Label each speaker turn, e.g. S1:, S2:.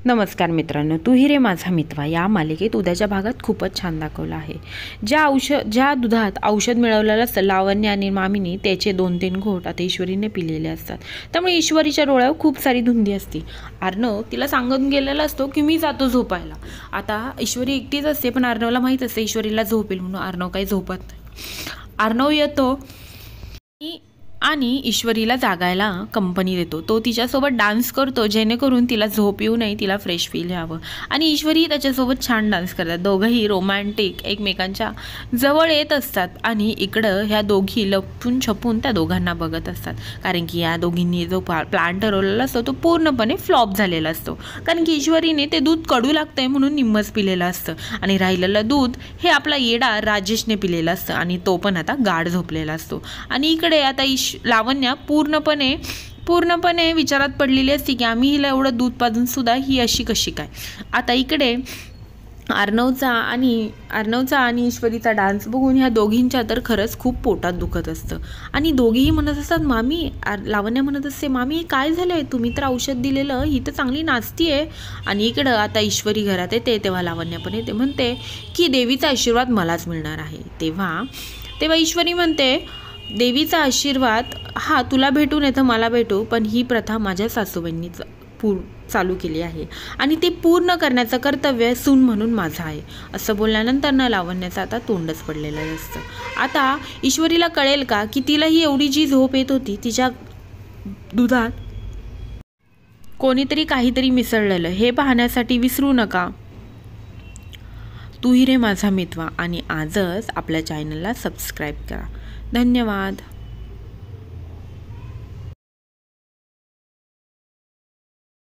S1: नमस्कार मित्रांनो, तू ही रे माझा मित्र या मालिकेत उद्याच्या भागात खूपच छान दाखवलं आहे। ज्या दुधात औषध मिळवलेलं असतं लावण्य आणि मामीनी त्याचे 2-3 घोट आता ईश्वरीने पिलेले असतात। त्यामुळे ईश्वरीच्या डोळ्यावर खूप सारी धुंदी असते। अर्णव तिला सांगून गेलेला असतो की मी जातो झोपायला। आता ईश्वरी एकटीच असते, पण अर्णवला माहीत असते ईश्वरीला झोपेल म्हणून अर्णव काही झोपत नाही। अर्णव येतो आणि ईश्वरीला जागायला कंपनी देतो। तो तिच्यासोबत डान्स करतो जेणेकरून तिला झोप येऊ नये, तिला फ्रेश फील व्हावं। आणि ईश्वरी त्याच्यासोबत छान डान्स करतात। दोघंही रोमॅन्टिक एकमेकांच्या जवळ येत असतात आणि इकडं ह्या दोघी लपून छपून त्या दोघांना बघत असतात, कारण की या दोघींनी जो प्लॅन ठरवलेला असतो तो पूर्णपणे फ्लॉप झालेला असतो। कारण की ईश्वरीने ते दूध कडू लागतंय म्हणून निम्मच पिलेलं असतं आणि राहिलेलं दूध हे आपला येडा राजेशने पिलेलं असतं आणि तो पण आता गाढ झोपलेला असतो। आणि इकडे आता लावण्या पूर्णपणे विचारात पडलेली असते की आम्ही हिला एवढं दूध पाजून सुद्धा ही अशी कशी काय। आता इकडे अर्णवचा आणि ईश्वरीचा डान्स बघून ह्या दोघींच्या तर खरंच खूप पोटात दुखत असतं आणि दोघीही म्हणत असतात मामी, लावण्या म्हणत असते मामी काय झालंय, तुम्ही तर औषध दिलेलं, ही तर चांगली नाचतीये। आणि इकडं आता ईश्वरी घरात येते तेव्हा लावण्या पण येते, म्हणते की देवीचा आशीर्वाद मलाच मिळणार आहे। तेव्हा ईश्वरी म्हणते देवीचा आशीर्वाद हा तुला भेटून येतं मला भेटू, पण ही प्रथा माझ्या सासूबाईंनी चालू केली आहे आणि ते पूर्ण करण्याचं कर्तव्य सून म्हणून माझं आहे। असं बोलल्यानंतर ना लावण्याचं आता तोंडच पडलेलं असतं। आता ईश्वरीला कळेल का की तिला ही एवढी जी झोप येत होती तिच्या दुधात कोणीतरी काहीतरी मिसळलेलं, हे पाहण्यासाठी विसरू नका तू ही रे माझा मित्र आणि आजच आपल्या चॅनलला सबस्क्राईब करा। धन्यवाद।